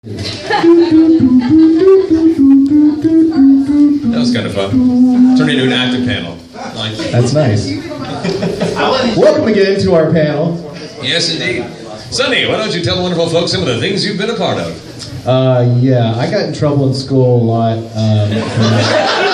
That was kind of fun. Turned into an active panel. That's nice. Welcome again to our panel. Yes, indeed. Sonny, why don't you tell the wonderful folks some of the things you've been a part of? Yeah, I got in trouble in school a lot,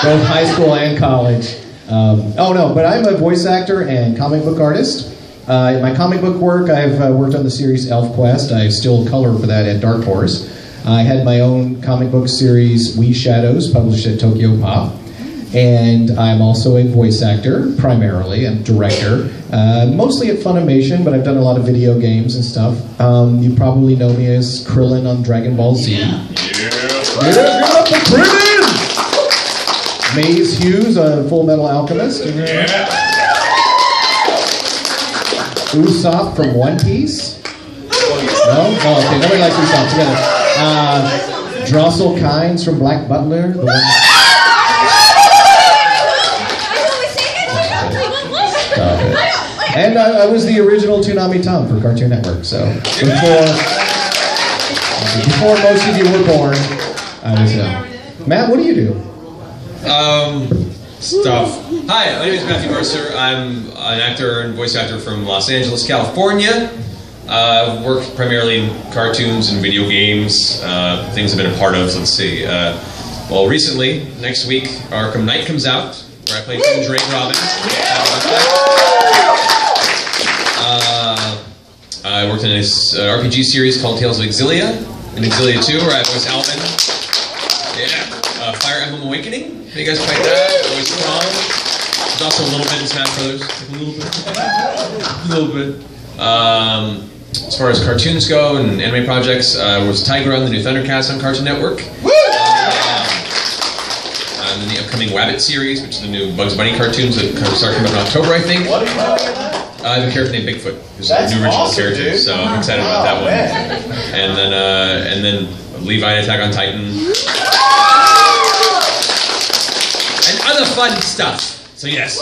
both high school and college. But I'm a voice actor and comic book artist. My comic book work, I've worked on the series ElfQuest. I still color for that at Dark Horse. I had my own comic book series, We Shadows, published at Tokyo Pop. And I'm also a voice actor, primarily, and director, mostly at Funimation, but I've done a lot of video games and stuff. You probably know me as Krillin on Dragon Ball Z. Yeah, give it up for Krillin! Maze Hughes on Full Metal Alchemist. Yeah. Usopp from One Piece. No? Oh, okay, nobody likes Usopp. Together. Drossel Kynes from Black Butler. The one... And I was the original Toonami Tom for Cartoon Network, so before most of you were born, I was Matt, what do you do? Stuff. Hi, my name is Matthew Mercer. I'm an actor and voice actor from Los Angeles, California. I've worked primarily in cartoons and video games, things I've been a part of, let's see. Well, recently, next week, Arkham Knight comes out, where I play Tim Drake Robin. I worked in an RPG series called Tales of Exilia, and Exilia 2, where I voiced Alvin. Yeah. Fire Emblem Awakening. You guys played that? Always strong. There's also a little bit in Smash Brothers. A little bit. As far as cartoons go and anime projects, was Tigra on the new Thundercats on Cartoon Network. And then the upcoming Wabbit series, which is the new Bugs Bunny cartoons that start coming out in October, I think. I have a character named Bigfoot, who's a new original character, dude. So I'm excited about that one. And then Levi Attack on Titan. And other fun stuff. So yes.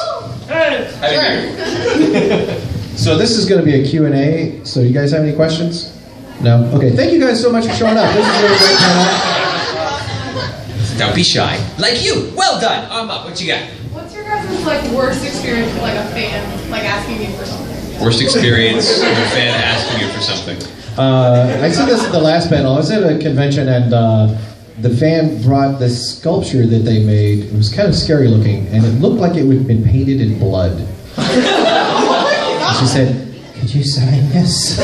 So this is going to be a Q&A. So you guys have any questions? No? Okay. Thank you guys so much for showing up. This is a really great panel. Don't be shy. Like you. Well done. Arm up. What you got? What's your guys' worst experience with a fan asking you for something? Worst experience with a fan asking you for something. I said this at the last panel. I was at a convention and the fan brought this sculpture that they made. It was kind of scary looking, and it looked like it had been painted in blood. And she said, "Could you sign this?"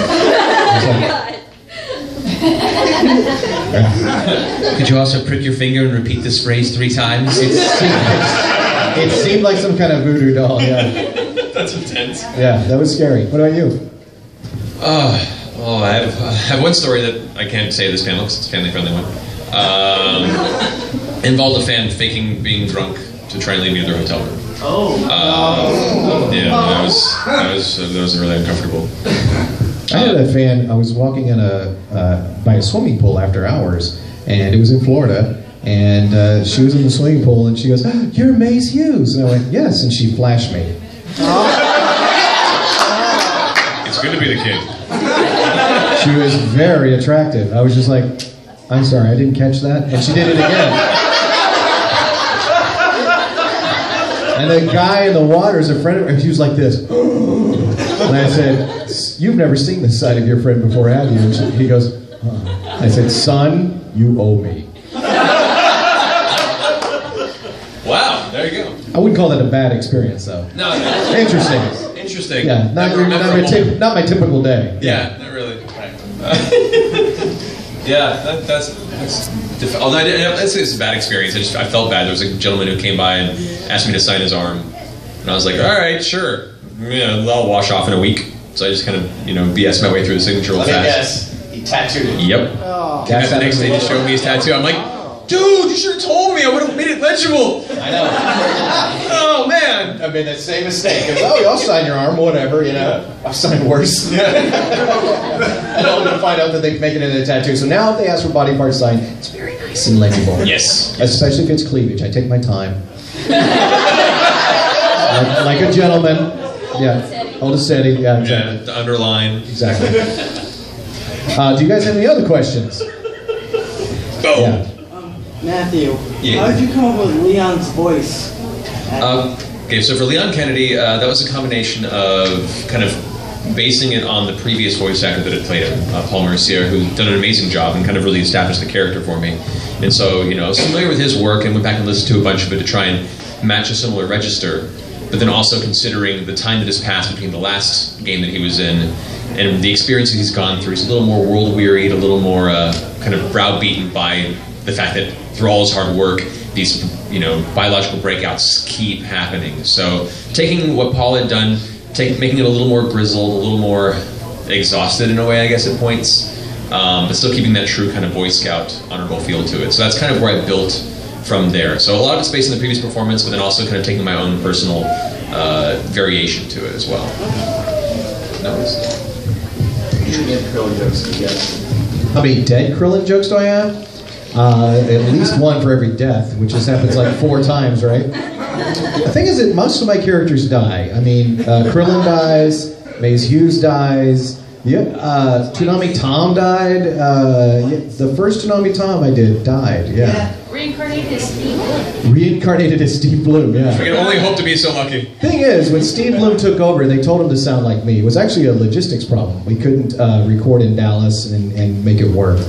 Could you also prick your finger and repeat this phrase 3 times? It seemed like some kind of voodoo doll, yeah. That's intense. Yeah, that was scary. What about you? Well, I have one story that I can't say at this panel because it's a family-friendly one. Involved a fan faking being drunk to try and leave me at their hotel room. Yeah, that was really uncomfortable. I had a fan, I was walking in by a swimming pool after hours, and it was in Florida, and she was in the swimming pool, and she goes, "You're Maze Hughes." And I went, "Yes," and she flashed me. It's good to be the king. She was very attractive. I was just like, "I'm sorry, I didn't catch that," and she did it again. And the guy in the water is a friend of hers, he was like this. And I said, "You've never seen this side of your friend before, have you?" And he goes, "Huh." I said, "Son, you owe me." Wow, there you go. I wouldn't call that a bad experience, though. No. Interesting. Interesting. Yeah, not my typical day. Yeah, not really. Yeah, that's difficult. Although I'd say it's a bad experience. I felt bad. There was a gentleman who came by and asked me to sign his arm. And I was like, all right, sure. Yeah, I'll wash off in a week. So I just kind of, BS my way through the signature real fast. Let me guess. He tattooed it. Yep. Oh. Came back the next day to show me his tattoo. I'm like, dude, you should have told me. I would have made it legible. I know. Oh, man. I made that same mistake. I'll sign your arm, whatever, I've signed worse. I don't want to find out that they're making it a tattoo. So now if they ask for body parts signed, it's very nice and legible. Yes. Especially if it's cleavage. I take my time. like a gentleman. Yeah. Hold it steady. Yeah, exactly. Yeah, the underline. Exactly. Do you guys have any other questions? Boom! Yeah. Matthew, Yeah. how did you come up with Leon's voice? Okay, so for Leon Kennedy, that was a combination of kind of basing it on the previous voice actor that had played him, Paul Mercer, who done an amazing job and kind of really established the character for me. And so, you know, I was familiar with his work and went back and listened to a bunch of it to try and match a similar register, but then also considering the time that has passed between the last game that he was in and the experiences he's gone through. He's a little more world-wearied, a little more kind of browbeaten by the fact that through all his hard work, these, you know, biological breakouts keep happening. So taking what Paul had done, making it a little more grizzled, a little more exhausted in a way, I guess, at points, but still keeping that true kind of Boy Scout honorable feel to it. So that's kind of where I built from there. So a lot of it's based on the previous performance, but then also kind of taking my own personal variation to it as well. How many dead Krillin jokes do I have? At least one for every death, which just happens like 4 times, right? The thing is that most of my characters die. I mean, Krillin dies, Maze Hughes dies, Toonami Tom died. The first Toonami Tom I did died, yeah. Reincarnated as Steve Bloom. Reincarnated as Steve Bloom, yeah. We can only hope to be so lucky. Thing is, when Steve Bloom took over, they told him to sound like me. It was actually a logistics problem. We couldn't record in Dallas and make it work.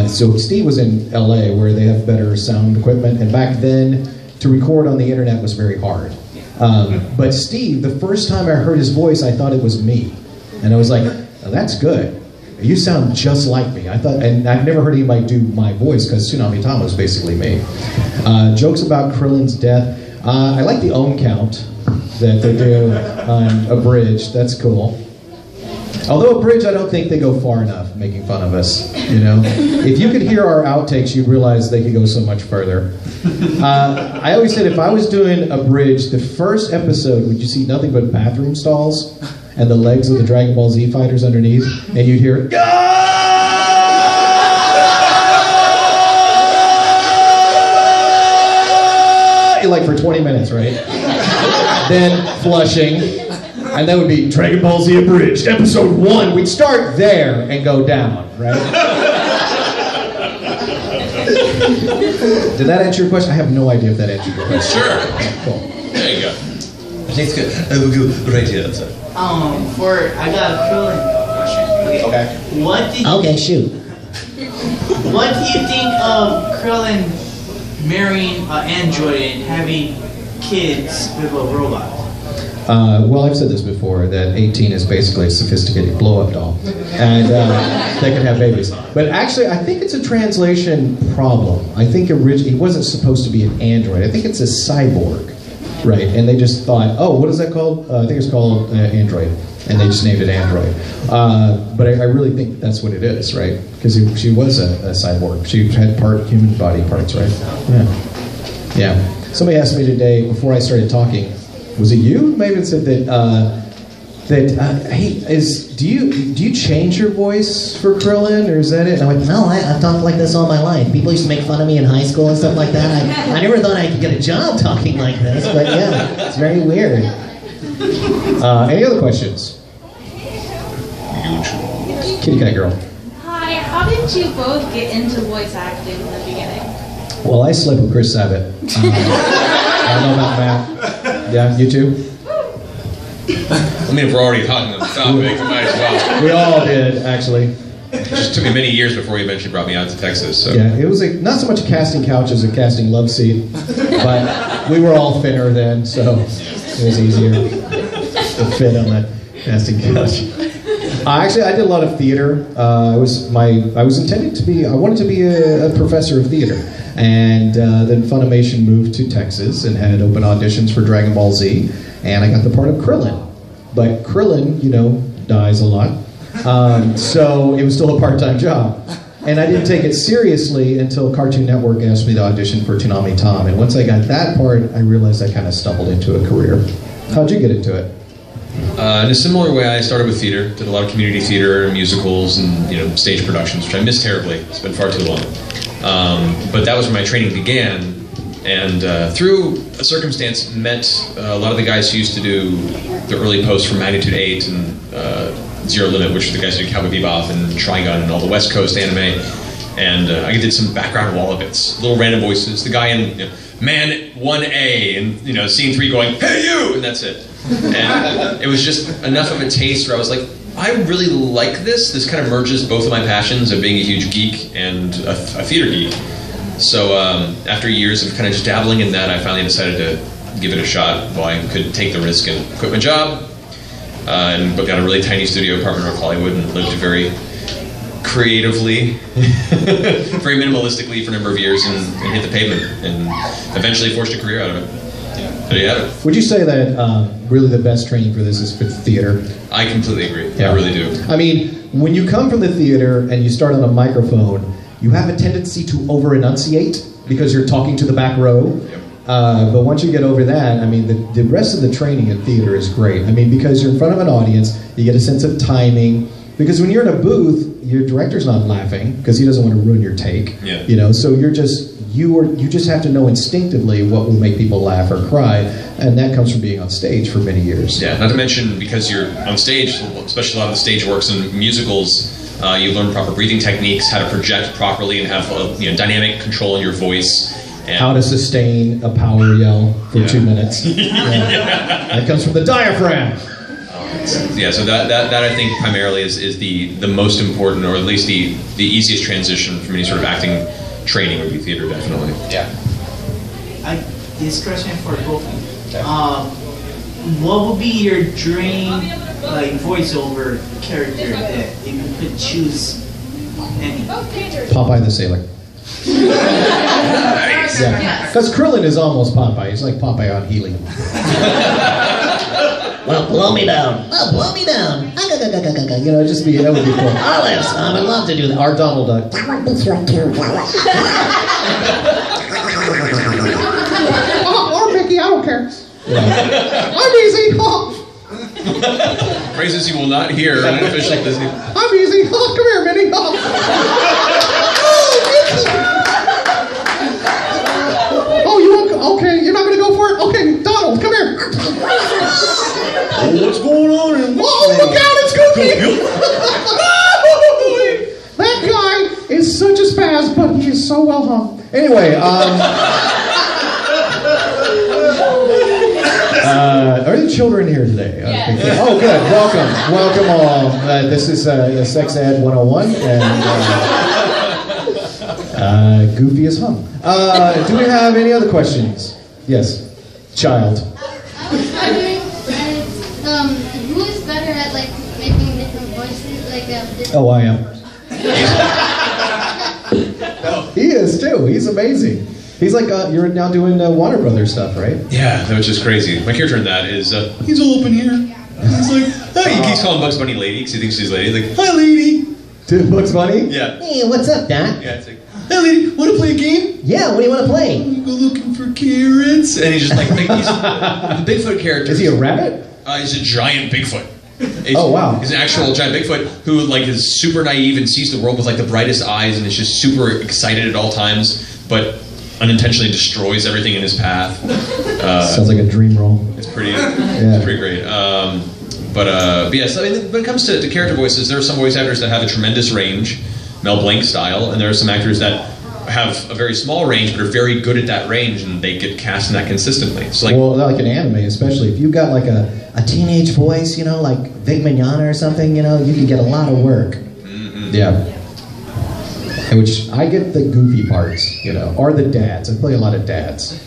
So Steve was in LA where they have better sound equipment, and back then, to record on the internet was very hard. But Steve, the first time I heard his voice, I thought it was me. And I was like, oh, that's good. You sound just like me. I thought, and I've never heard anybody do my voice because Toonami Tom was basically me. Jokes about Krillin's death. I like the ohm count that they do on Abridged. That's cool. Although Abridged, I don't think they go far enough making fun of us. You know, if you could hear our outtakes, you'd realize they could go so much further. I always said if I was doing Abridged, the first episode, would you see nothing but bathroom stalls and the legs of the Dragon Ball Z fighters underneath, and you'd hear, like for 20 minutes, right? Then flushing, and that would be Dragon Ball Z Abridged, episode 1. We'd start there and go down, right? Did that answer your question? I have no idea if that answered your question. Sure. Cool. There you go. I think it's good. We'll go right here. That's it. I got a Krillin question. Okay. Okay, shoot. What do you think of Krillin marrying an android and having kids with a robot? Well, I've said this before, that 18 is basically a sophisticated blow-up doll. And they can have babies. But actually, I think it's a translation problem. I think originally it wasn't supposed to be an android. I think it's a cyborg, right? And they just thought, oh, what is that called? I think it's called Android. And they just named it Android. But I really think that's what it is, right? Because she was a cyborg. She had part human body parts, right? Yeah. Somebody asked me today, before I started talking, was it you? Maybe it said that, hey, do you change your voice for Krillin, or is that it? And I went, no, I've talked like this all my life. People used to make fun of me in high school and stuff like that. I never thought I could get a job talking like this, but yeah, it's very weird. Any other questions? Kitty cat girl. Hi, how did you both get into voice acting in the beginning? Well, I slept with Chris Sabat. I don't know about Matt. Yeah, you too? I mean, if we're already talking on the topic, I might as well. We all did, actually. It just took me many years before he eventually brought me out to Texas. So. Yeah, it was not so much a casting couch as a casting love seat, but we were all thinner then, so it was easier to fit on that casting couch. Actually, I did a lot of theater. I wanted to be a professor of theater, and then Funimation moved to Texas and had open auditions for Dragon Ball Z, and I got the part of Krillin. But Krillin, you know, dies a lot, so it was still a part-time job. And I didn't take it seriously until Cartoon Network asked me to audition for Toonami Tom, and once I got that part, I realized I kind of stumbled into a career. How'd you get into it? In a similar way, I started with theater, did a lot of community theater, musicals, and stage productions, which I missed terribly. It's been far too long. But that was where my training began, and through a circumstance, met a lot of the guys who used to do the early posts from Magnitude 8 and Zero Limit, which are the guys who did Cowboy Bebop and Trigun and all the West Coast anime. And I did some background wall bits, little random voices. The guy in Man 1A and scene 3 going, "Hey you!" and that's it. And it was just enough of a taste where I was like, I really like this. This kind of merges both of my passions of being a huge geek and a theater geek. So after years of kind of just dabbling in that, I finally decided to give it a shot while I could take the risk and quit my job. And got a really tiny studio apartment in North Hollywood and lived very creatively, very minimalistically for a number of years and hit the pavement and eventually forged a career out of it. There you have it. Would you say that really the best training for this is for theater? I completely agree. Yeah. I really do. I mean, when you come from the theater and you start on a microphone, you have a tendency to over-enunciate because you're talking to the back row. Yep. But once you get over that, I mean, the rest of the training in theater is great. I mean, because you're in front of an audience, you get a sense of timing. Because when you're in a booth, your director's not laughing because he doesn't want to ruin your take. Yeah. So you just have to know instinctively what will make people laugh or cry, and that comes from being on stage for many years. Yeah. Not to mention because you're on stage, especially a lot of the stage works and musicals. You learn proper breathing techniques, how to project properly, and have dynamic control in your voice. And how to sustain a power yell for 2 minutes. That comes from the diaphragm. Yeah, so that I think primarily is the most important, or at least the easiest transition from any sort of acting training would be theater, definitely. Yeah. This question for both of you. What would be your dream voiceover character that if you could choose any? Popeye the Sailor. Yeah, because Krillin is almost Popeye. He's like Popeye on helium. Well, blow me down. Oh, blow me down. Just that would be cool. Olives, I would love to do that. Our Donald Duck. Or Mickey, I don't care. Yeah. I'm easy. Phrases you will not hear on an official Disney. I'm easy. Come here, Minnie. Oh, Mickey. Oh, you won't? Okay, you're not going to go for it? Okay, Donald, come here. What's going on? Oh, look out, it's Goofy! That guy is such a spaz, but he is so well hung. Anyway, are there children here today? Yes. Oh, good. Welcome all. This is Sex Ed 101, and Goofy is hung. Do we have any other questions? Yes, child. Who is better at making different voices? Oh, I am. He is too. He's amazing. He's like you're now doing Warner Brothers stuff, right? Yeah, which is crazy. My character in that is he's all up in here. He's like, hey, he keeps calling Bugs Bunny lady because he thinks she's lady. He's like, hi, lady. To Bugs Bunny? Yeah. Hey, what's up, Doc? Yeah, it's like, hey, lady, want to play a game? Yeah, what do you want to play? You go looking for carrots, and he's just like he's the Bigfoot character. Is he a rabbit? He's a giant Bigfoot. Oh, wow. He's an actual giant Bigfoot who is super naive and sees the world with the brightest eyes and is just super excited at all times, but unintentionally destroys everything in his path. Sounds like a dream role. It's pretty great. But yes, I mean, when it comes to character voices, there are some voice actors that have a tremendous range, Mel Blanc style, and there are some actors that have a very small range but are very good at that range, and they get cast in that consistently. So like in anime, especially if you've got a teenage voice, like Vic Mignogna or something, you can get a lot of work. Mm-hmm. Yeah. Which I get the goofy parts, or the dads. I play a lot of dads.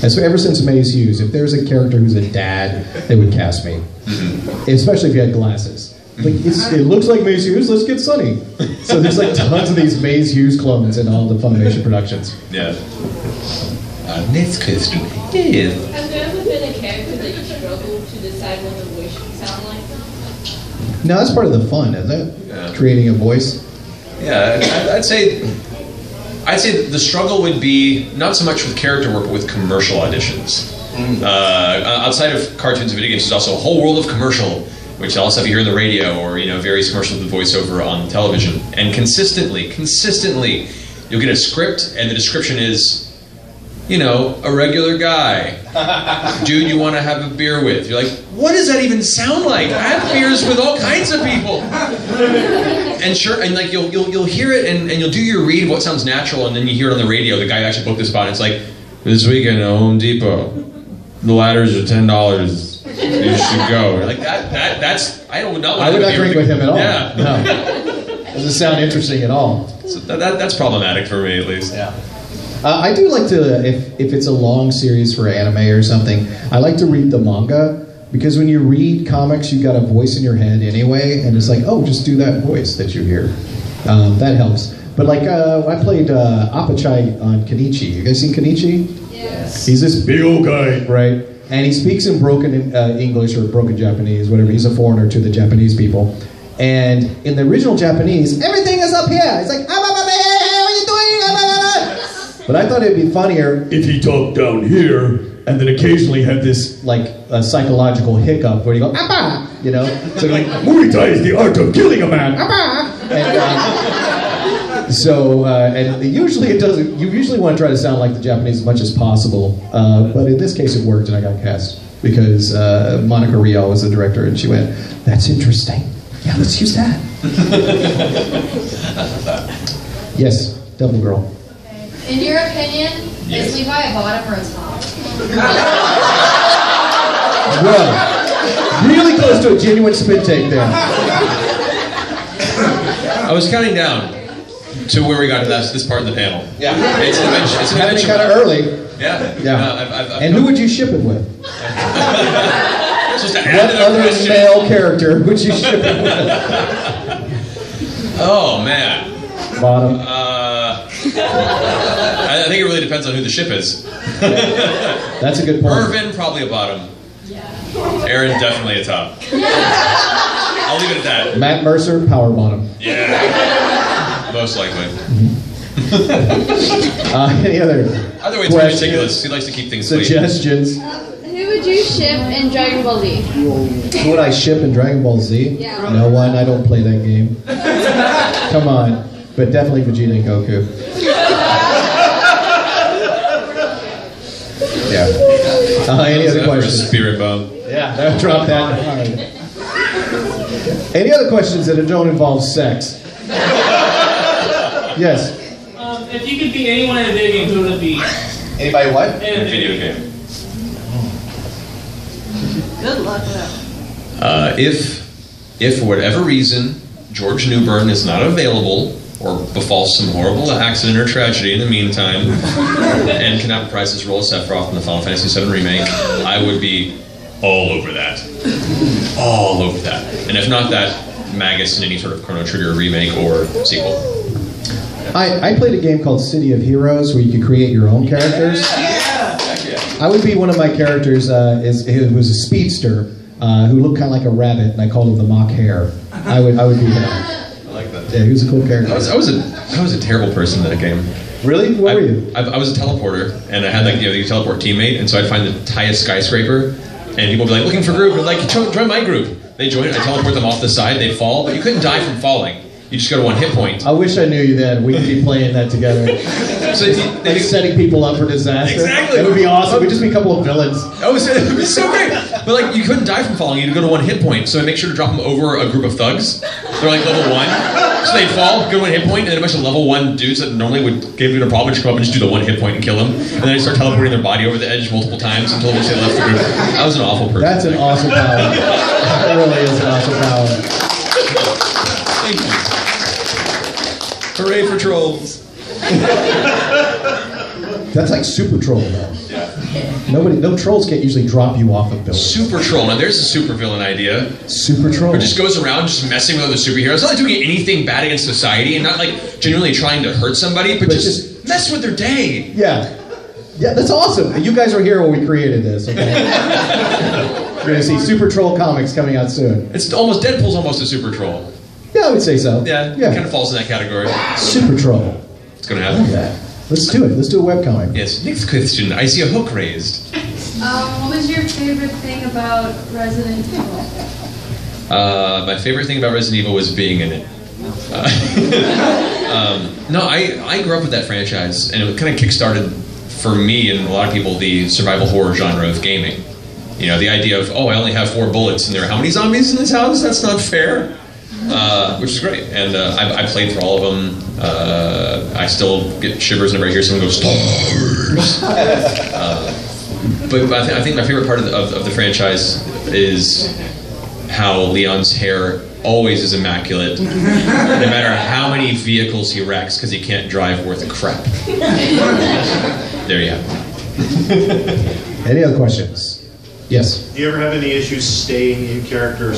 And so ever since Maze Hughes, if there's a character who's a dad, they would cast me. Mm-hmm. Especially if you had glasses. It looks like Maze Hughes, let's get Sonny. So there's tons of these Maze Hughes clones in all the Funimation productions. Yeah. Next question. Yes. Has there ever been a character that you struggled to decide what the voice should sound like? No, that's part of the fun, isn't it? Yeah. Creating a voice. Yeah, I'd say the struggle would be not so much with character work, but with commercial auditions. Outside of cartoons and video games, there's also a whole world of commercial, which all stuff you hear on the radio or various commercials with voiceover on television. And consistently, you'll get a script, and the description is, you know, a regular guy. Dude you want to have a beer with. You're like, what does that even sound like? I have beers with all kinds of people. And sure, and like you'll hear it and you'll do your read of what sounds natural, and then you hear it on the radio. The guy actually booked this spot, and it's like, this weekend at Home Depot, the ladders are $10. You should go. Like that's I don't know. I would not drink with him at all. Yeah. No. Doesn't sound interesting at all. So that's problematic for me, at least. Yeah. I do like to, if it's a long series for anime or something, I like to read the manga, because when you read comics, you've got a voice in your head anyway, and it's like, oh, just do that voice that you hear. That helps. But like, I played Apachai on Kenichi. You guys seen Kenichi? Yes. He's this big old guy, right? And he speaks in broken English or broken Japanese, whatever. He's a foreigner to the Japanese people. And in the original Japanese, everything is up here. It's like, what are you doing? But I thought it'd be funnier if he talked down here and then occasionally had this like psychological hiccup where you go, Appa! You know? So like, Muay Thai is the art of killing a man. Appa! And usually it doesn't, you usually want to try to sound like the Japanese as much as possible. But in this case it worked and I got cast because Monica Rial was the director and she went, that's interesting. Yeah, let's use that. Yes, Devil Girl. Okay. In your opinion, is Levi a bottom or a top? Well, really close to a genuine spit take there. I was counting down to where we got to this part of the panel. Yeah. It's an adventure. Kind of early. Yeah. Yeah. And who would you ship it with? Supposed to add What to the other question. male character would you ship it with? Oh man. Bottom. I think it really depends on who the ship is. That's a good point. Irvin, probably a bottom. Aaron, definitely a top. I'll leave it at that. Matt Mercer, power bottom. Yeah. Most likely. Any other Either way, it's ridiculous. He likes to keep things clean. suggestions? Who would you ship in Dragon Ball Z? Who would I ship in Dragon Ball Z? Yeah. No one. I don't play that game. Come on. But definitely Vegeta and Goku. Yeah. Any other questions? Spirit bomb. Yeah, that drop that hard. Any other questions that don't involve sex? Yes. If you could be anyone in a video game, who would it be? Anybody what? In a video game. Good luck with that. If for whatever reason George Newbern is not available or befalls some horrible accident or tragedy in the meantime and cannot reprise his role as Sephiroth in the Final Fantasy VII Remake, I would be all over that. All over that. And if not that, Magus in any sort of Chrono Trigger remake or sequel. I played a game called City of Heroes where you could create your own characters. I would be one of my characters, it was a speedster who looked kind of like a rabbit, and I called him the Mock Hare. I would be him. I like that. Yeah, he was a cool character. I was a terrible person in that game. Really? What were you? I was a teleporter, and I had like the teleport teammate, and so I'd find the highest skyscraper, and people would be like, looking for group, and I'd like, join my group. They join, I teleport them off the side, they'd fall, but you couldn't die from falling. You just go to one hit point. I wish I knew you then. We'd be playing that together. So they'd be setting people up for disaster. Exactly. It would be awesome. We'd just be a couple of villains. It would be so great. But like, you couldn't die from falling. You'd go to one hit point. So I make sure to drop them over a group of thugs. They're like level 1. So they'd fall, go to one hit point, and then a bunch of level 1 dudes that normally would give you a problem just come up and just do the one hit point and kill them. And then I'd start teleporting their body over the edge multiple times until eventually they left the group. I was an awful person. That's an awesome power. That really is an awesome power. Thank you. Hooray for trolls. That's like Super Troll, though. Yeah. No trolls can't usually drop you off of buildings. Super troll. Now there's a super villain idea. Super Troll. Who just goes around just messing with other superheroes. Not like doing anything bad against society and not like genuinely trying to hurt somebody, but just mess with their day. Yeah. Yeah, that's awesome. You guys were here when we created this, okay? You're going to see Super Troll comics coming out soon. Deadpool's almost a super troll. Yeah, I would say so. Yeah, it kind of falls in that category. Super Troll. It's going to happen. Yeah. Let's do it. Let's do a webcomic. Yes. Next question. I see a hook raised. What was your favorite thing about Resident Evil? My favorite thing about Resident Evil was being in it. No, I grew up with that franchise, and it kind of kickstarted for me and a lot of people, the survival horror genre of gaming. You know, the idea of, oh, I only have 4 bullets and there are how many zombies in this house? That's not fair. Which is great. And I played through all of them. I still get shivers whenever I hear someone go, stars! But I think my favorite part of the franchise is how Leon's hair always is immaculate, no matter how many vehicles he wrecks, because he can't drive worth a crap. There you have it. Any other questions? Yes. Do you ever have any issues staying in character,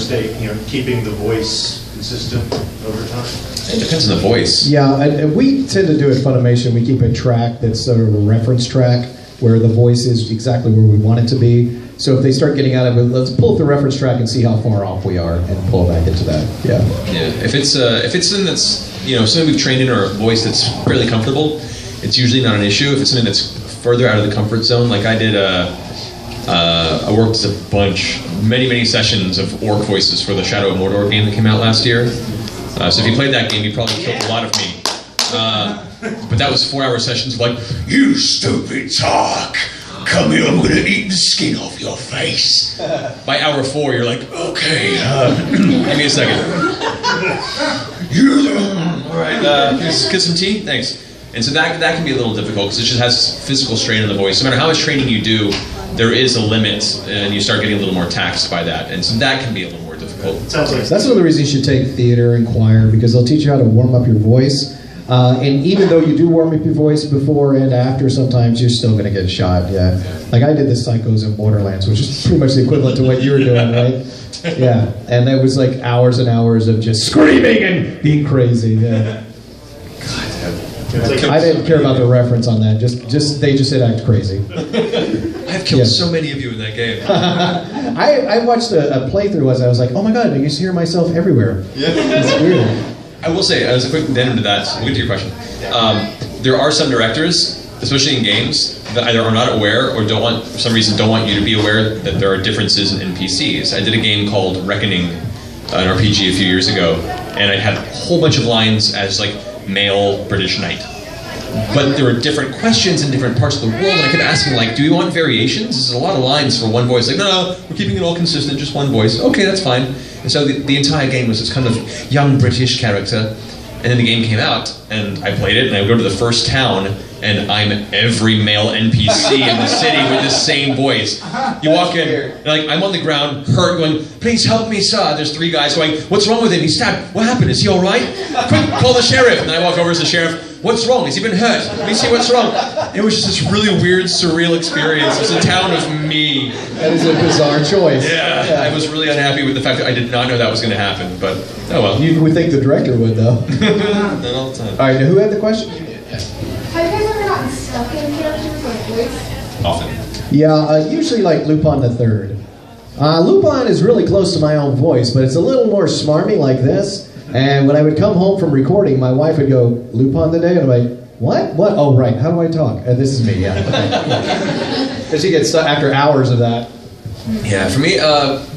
keeping the voice consistent over time? It depends on the voice. Yeah, and we tend to do at Funimation, we keep a track that's sort of a reference track where the voice is exactly where we want it to be. So if they start getting out of it, let's pull up the reference track and see how far off we are and pull back into that. Yeah. Yeah. If it's something that's, you know, something we've trained in or a voice that's fairly comfortable, it's usually not an issue. If it's something that's further out of the comfort zone, like I did, I worked a bunch, many sessions of orc voices for the Shadow of Mordor game that came out last year. So if you played that game, you probably killed a lot of me. But that was 4-hour sessions of like, you stupid talk! Come here, I'm gonna eat the skin off your face. By hour 4, you're like, okay, give me a second. All right, get some tea? Thanks. And so that can be a little difficult because it just has physical strain on the voice. No matter how much training you do, there is a limit, and you start getting a little more taxed by that. And so that can be a little more difficult. That's one of the reasons you should take theater and choir, because they'll teach you how to warm up your voice. And even though you do warm up your voice before and after, sometimes you're still going to get shot, yeah. Like I did the Psychos in Borderlands, which is pretty much the equivalent to what you were doing, right? Yeah, and that was like hours and hours of just screaming and being crazy, yeah. I didn't care about the reference on that, they just said act crazy. I've killed so many of you in that game. I watched a playthrough as I was like, oh my god, I used to hear myself everywhere. Yeah. It's weird. I will say, as a quick addendum to that, we'll get to your question. There are some directors, especially in games, that either are not aware or for some reason don't want you to be aware that there are differences in NPCs. I did a game called Reckoning, an RPG a few years ago, and I had a whole bunch of lines as like male British knight. But there were different questions in different parts of the world, and I kept asking, like, do we want variations? This is a lot of lines for one voice. Like, no, we're keeping it all consistent, just one voice. Okay, that's fine. And so the entire game was this kind of young British character, and then the game came out, and I played it, and I would go to the first town, and I'm every male NPC in the city with the same voice. You walk in, and like, I'm on the ground, hurt, going, please help me, sir. There's 3 guys going, what's wrong with him? He's stabbed. What happened? Is he all right? Quick, call the sheriff. And then I walk over to the sheriff. What's wrong? Has he been hurt? Let me see what's wrong. It was just this really weird, surreal experience. It's a town of me. That is a bizarre choice. Yeah, I was really unhappy with the fact that I did not know that was going to happen, but oh well. You would think the director would, though. Not all the time. All right, now who had the question? Have you guys ever gotten stuck in characters like voice? Often. Yeah, usually like Lupin the Third. Lupin is really close to my own voice, but it's a little more smarmy like this. And when I would come home from recording, my wife would go, Lupin the Day? And I'm like, what? What? Oh, right. How do I talk? This is me, yeah. Because she gets stuck after hours of that. Yeah, for me,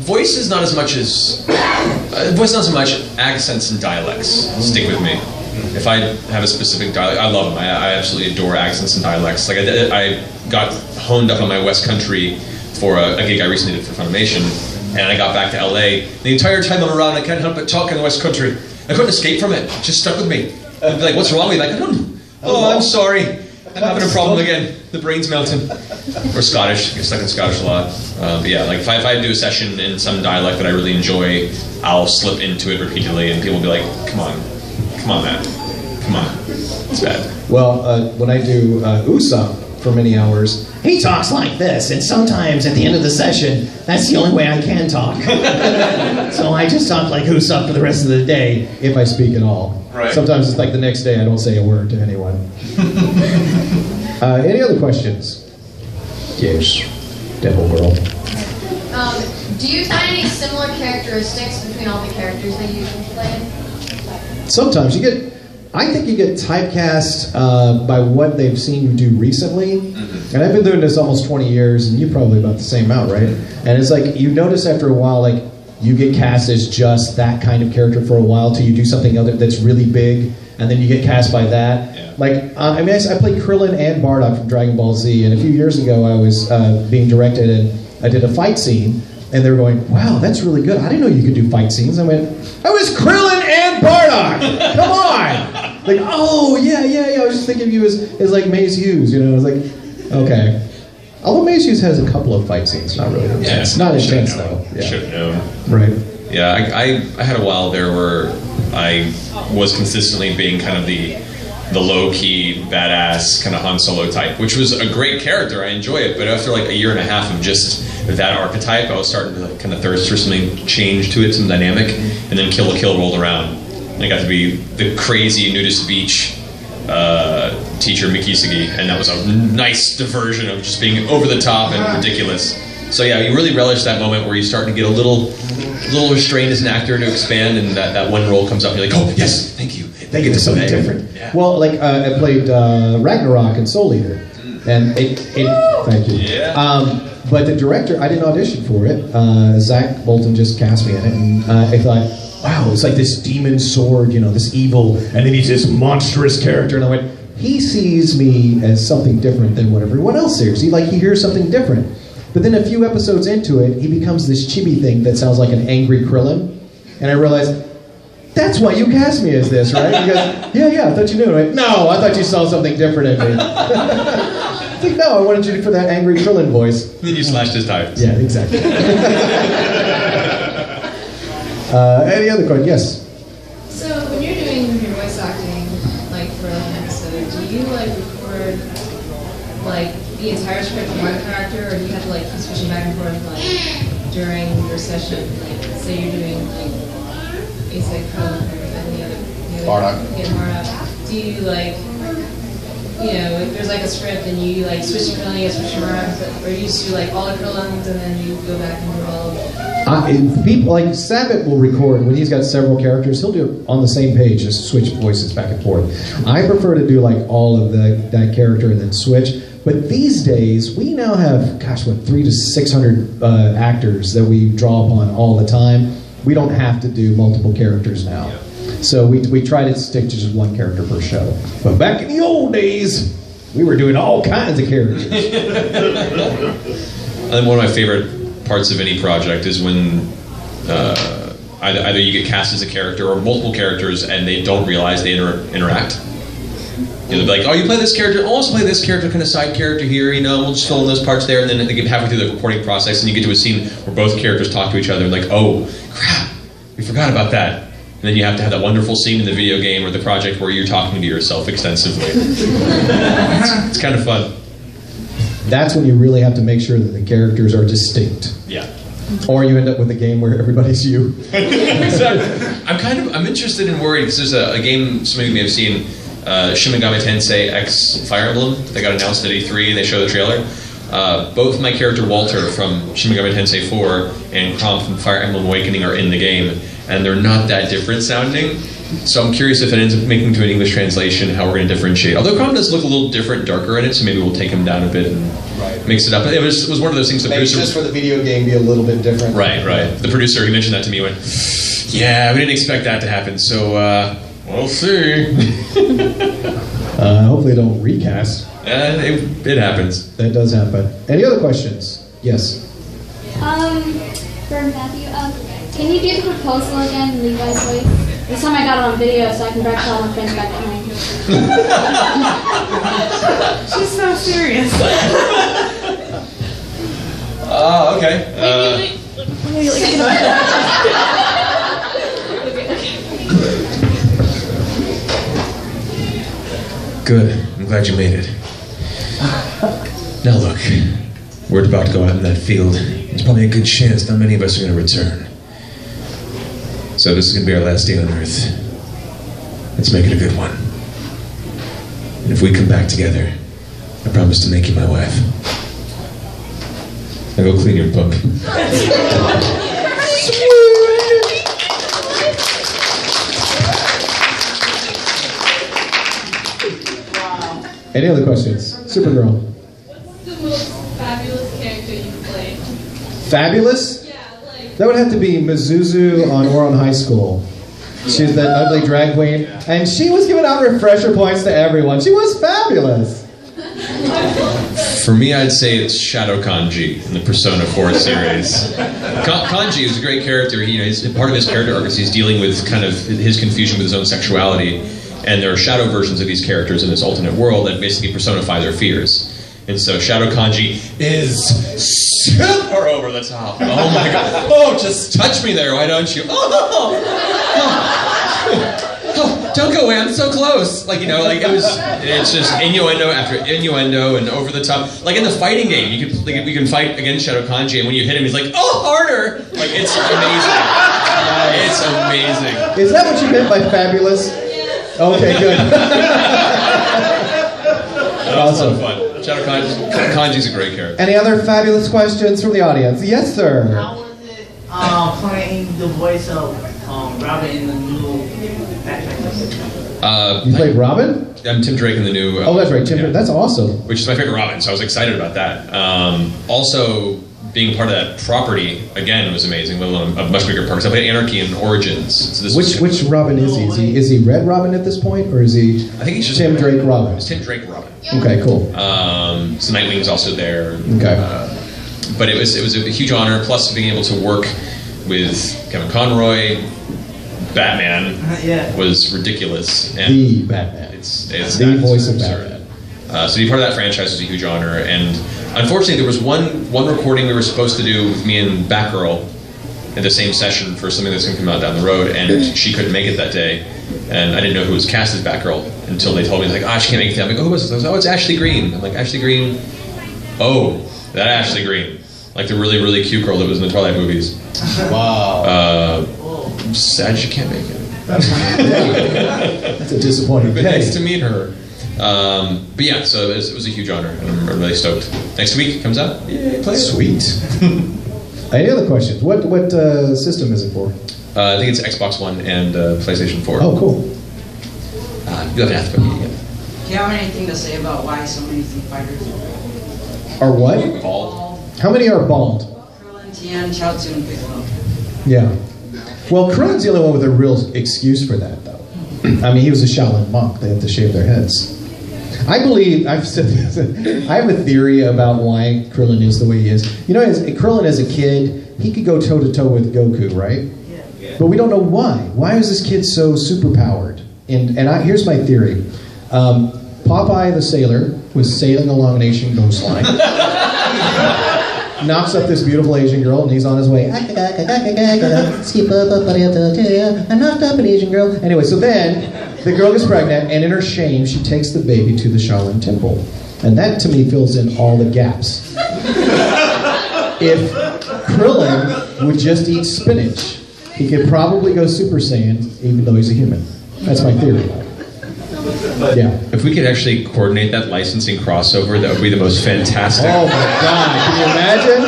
voice is not as much accents and dialects stick with me. If I have a specific dialect, I love them. I absolutely adore accents and dialects. Like I got honed up on my West Country for a gig I recently did for Funimation, and I got back to LA. The entire time I'm around, I can't help but talk in the West Country. I couldn't escape from it. It just stuck with me. I'd be like, what's wrong with you? Like, I'm sorry. I'm having a problem again. The brain's melting. Or Scottish. I get stuck in Scottish a lot. But yeah, like if I do a session in some dialect that I really enjoy, I'll slip into it repeatedly, and people will be like, come on, man. Come on. It's bad. Well, when I do Usopp for many hours, he talks like this, and sometimes at the end of the session, that's the only way I can talk. So I just talk like Usopp for the rest of the day, if I speak at all. Right. Sometimes it's like the next day I don't say a word to anyone. Any other questions? Yes, Devil Girl. Do you find any similar characteristics between all the characters that you play? Sometimes I think you get typecast by what they've seen you do recently. And I've been doing this almost 20 years, and you probably about the same amount, right? And it's like, you notice after a while, like, you get cast as just that kind of character for a while till you do something other that's really big. and then you get cast by that. Yeah. Like, I mean, I played Krillin and Bardock from Dragon Ball Z, and a few years ago I was being directed, and I did a fight scene, and they were going, wow, that's really good. I didn't know you could do fight scenes. I went, I was Krillin and Bardock! Come on! Like, oh, yeah, I was just thinking of you as like Maze Hughes, you know? I was like, okay. Although Maze Hughes has a couple of fight scenes, not really intense. Not intense, though. Yeah. Should have known. Right. Yeah, I had a while there where I was consistently being kind of the low-key, badass kind of Han Solo type, which was a great character. I enjoy it, but after like a year and a half of just that archetype, I was starting to like, kind of thirst for something change to it, some dynamic, and then Kill la Kill rolled around. And I got to be the crazy nudist beach teacher Mikisagi, and that was a nice diversion of just being over the top and ridiculous. So yeah, you really relish that moment where you start to get a little restrained as an actor to expand, and that one role comes up, and you're like, oh yes, thank you. They get to something different. Yeah. Well, like I played Ragnarok and Soul Eater, and thank you. Yeah. But the director, I didn't audition for it. Zach Bolton just cast me in it, and I thought, wow, it's like this demon sword, you know, this evil, and then he's this monstrous character, and I went, he sees me as something different than what everyone else sees. He hears something different. But then a few episodes into it, he becomes this chibi thing that sounds like an angry Krillin, and I realized, that's why you cast me as this, right? He goes, yeah, I thought you knew. Right? No, I thought you saw something different in me. I think, no, I wanted you for that angry Krillin voice. And then you slashed his tires. Yeah, exactly. Any other question? Yes? So when you're doing your voice acting, like for like an episode, do you like record like the entire script for one character, or do you have to like keep switching back and forth like during your session? Like say you're doing like basic and the other Bardock. Do you like, you know, if there's like a script and you like switch to Krillin, you switch to Bardock, or you just do like all the Krillins and then you go back and do all of it? People like Sabat will record when he's got several characters. He'll do it on the same page, just switch voices back and forth. I prefer to do like all of that character and then switch. But these days, we now have, gosh, what, 300 to 600 actors that we draw upon all the time. We don't have to do multiple characters now. Yeah. So we try to stick to just one character per show. But back in the old days, we were doing all kinds of characters. I think one of my favorite parts of any project is when either you get cast as a character or multiple characters and they don't realize they interact. You know, they'll be like, oh, you play this character, I'll also play this character, kind of side character here, you know, we'll just fill in those parts there, and then they get halfway through the recording process and you get to a scene where both characters talk to each other and like, oh, crap, we forgot about that. And then you have to have that wonderful scene in the video game or the project where you're talking to yourself extensively. It's kind of fun. That's when you really have to make sure that the characters are distinct. Yeah. Or you end up with a game where everybody's you. Exactly. I'm interested and worried because there's a game some of you may have seen, Shin Megami Tensei X Fire Emblem. They got announced at E3 and they showed the trailer. Both my character Walter from Shin Megami Tensei 4 and Chrom from Fire Emblem Awakening are in the game, and they're not that different sounding. So I'm curious if it ends up making to an English translation how we're going to differentiate. Although Chrom does look a little different, darker in it, so maybe we'll take him down a bit and mix it up. It was one of those things. The maybe producer, just for the video game, be a little bit different. Right. The producer, he mentioned that to me. Went, yeah, we didn't expect that to happen. So we'll see. Hopefully, they don't recast. It happens. That does happen. Any other questions? Yes. For Matthew, can you do the proposal again in Levi's voice? This time I got it on video so I can direct all my friends back at home. She's so serious. Oh, okay. Good. I'm glad you made it. Now look, we're about to go out in that field. There's probably a good chance not many of us are going to return. So this is going to be our last day on Earth. Let's make it a good one. And if we come back together, I promise to make you my wife. Now go clean your book. Any other questions? Supergirl. What's the most fabulous character you've played? Fabulous? Yeah, like... That would have to be Mizuzu on Ouran High School. She's that ugly drag queen. And she was giving out refresher points to everyone. She was fabulous. For me, I'd say it's Shadow Kanji in the Persona 4 series. Kanji is a great character. He's part of his character arc is he's dealing with kind of his confusion with his own sexuality. And there are shadow versions of these characters in this alternate world that basically personify their fears. And so Shadow Kanji is super over the top. Oh my god. Oh, just touch me there, why don't you? Oh, don't go away, I'm so close. Like, you know, like it's just innuendo after innuendo and over the top. Like in the fighting game, you can fight against Shadow Kanji, and when you hit him, he's like, oh, harder! Like, it's amazing. It's amazing. Is that what you meant by fabulous? Okay, good. Awesome. Fun. Shadow Kanji's a great character. Any other fabulous questions from the audience? Yes, sir. How was it playing the voice of Robin in the new Batman? You played Robin? I'm Tim Drake in the new... oh, that's right, Tim Drake. That's awesome. Which is my favorite Robin, so I was excited about that. Also, being part of that property, again, was amazing. Let alone a much bigger part. I played Anarchy and Origins. So which Robin is he? Is he Red Robin at this point, or is he? I think he's just Tim Drake Robin. It's Tim Drake Robin. Okay, cool. So Nightwing's also there. Okay. But it was a huge honor. Plus, being able to work with Kevin Conroy, Batman, was ridiculous. And the Batman. It's the voice of Batman. So to be part of that franchise was a huge honor. And unfortunately, there was one recording we were supposed to do with me and Batgirl in the same session for something that's going to come out down the road, and she couldn't make it that day. And I didn't know who was cast as Batgirl until they told me, like, she can't make it. I'm like, who was it? I was like, oh, it's Ashley Greene. I'm like, Ashley Greene? Oh, that Ashley Greene. Like the really, really cute girl that was in the Twilight movies. Wow. I'm sad she can't make it. That's a disappointing But day. nice to meet her. But yeah, so it was a huge honor, and I'm really stoked. Next week it comes out. Yay, play it. Sweet. Any other questions? What system is it for? I think it's Xbox One and PlayStation 4. Oh, cool. You haven't asked about me yet. Do you have anything to say about why so many Street Fighters Are what? Bald. How many are bald? Krillin, Tien, Chaozu, and Piccolo. Yeah. Well, Krillin's the only one with a real excuse for that, though. I mean, he was a Shaolin monk. They have to shave their heads. I believe, I've said this, I have a theory about why Krillin is the way he is. You know, Krillin as a kid, he could go toe-to-toe with Goku, right? Yeah. But we don't know why. Why is this kid so superpowered? And here's my theory. Popeye the sailor was sailing along an Asian coastline. Knocks up this beautiful Asian girl, and he's on his way. I knocked up an Asian girl. Anyway, so then the girl gets pregnant, and in her shame, she takes the baby to the Shaolin Temple. And that, to me, fills in all the gaps. If Krillin would just eat spinach, he could probably go Super Saiyan, even though he's a human. That's my theory. Yeah. If we could actually coordinate that licensing crossover, that would be the most fantastic. Oh my God! Can you imagine?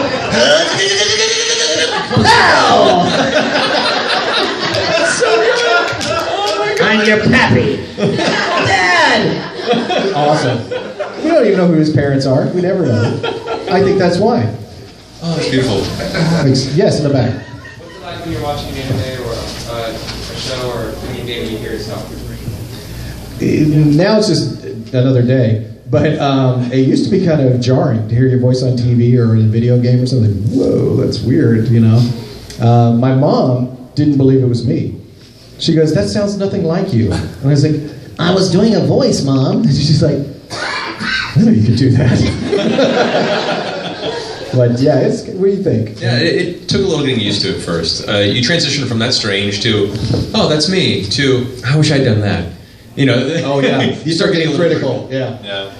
I'm your pappy. Dad! Awesome. We don't even know who his parents are. We never know. I think that's why. Oh, that's beautiful. Yes, in the back. What's it like when you're watching an anime or a show or any game and you hear yourself? Now it's just another day. But it used to be kind of jarring to hear your voice on TV or in a video game or something. Whoa, that's weird, you know. My mom didn't believe it was me. She goes, that sounds nothing like you. And I was like, I was doing a voice, Mom. And she's like, I didn't know you could do that. But yeah, what do you think? Yeah, it took a little getting used to at first. You transition from that strange to, oh, that's me, to, I wish I'd done that. You know. Oh yeah, you start getting critical. Yeah. Yeah.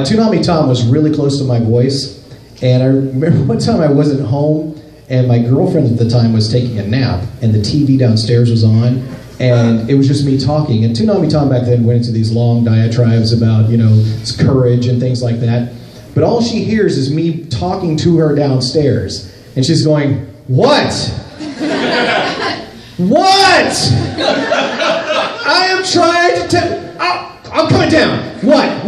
Toonami Tom was really close to my voice, and I remember one time I wasn't home, and my girlfriend at the time was taking a nap, and the TV downstairs was on, and it was just me talking. And Toonami Tom back then went into these long diatribes about, you know, courage and things like that. But all she hears is me talking to her downstairs, and she's going, "What? What? I am trying to tell. I'm coming down. What?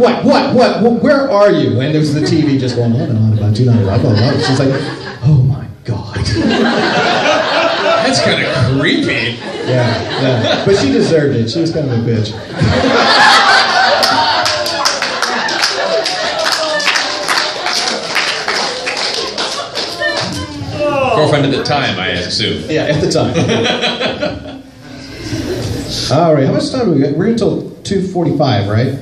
Where are you?" And there's the TV just going on and on about Toonami. She's like, "Oh my God." That's kind of creepy. Yeah. Yeah. But she deserved it. She was kind of a bitch. Girlfriend at the time, I assume. Yeah, at the time. All right, how much time do we got? We're until 2:45, right?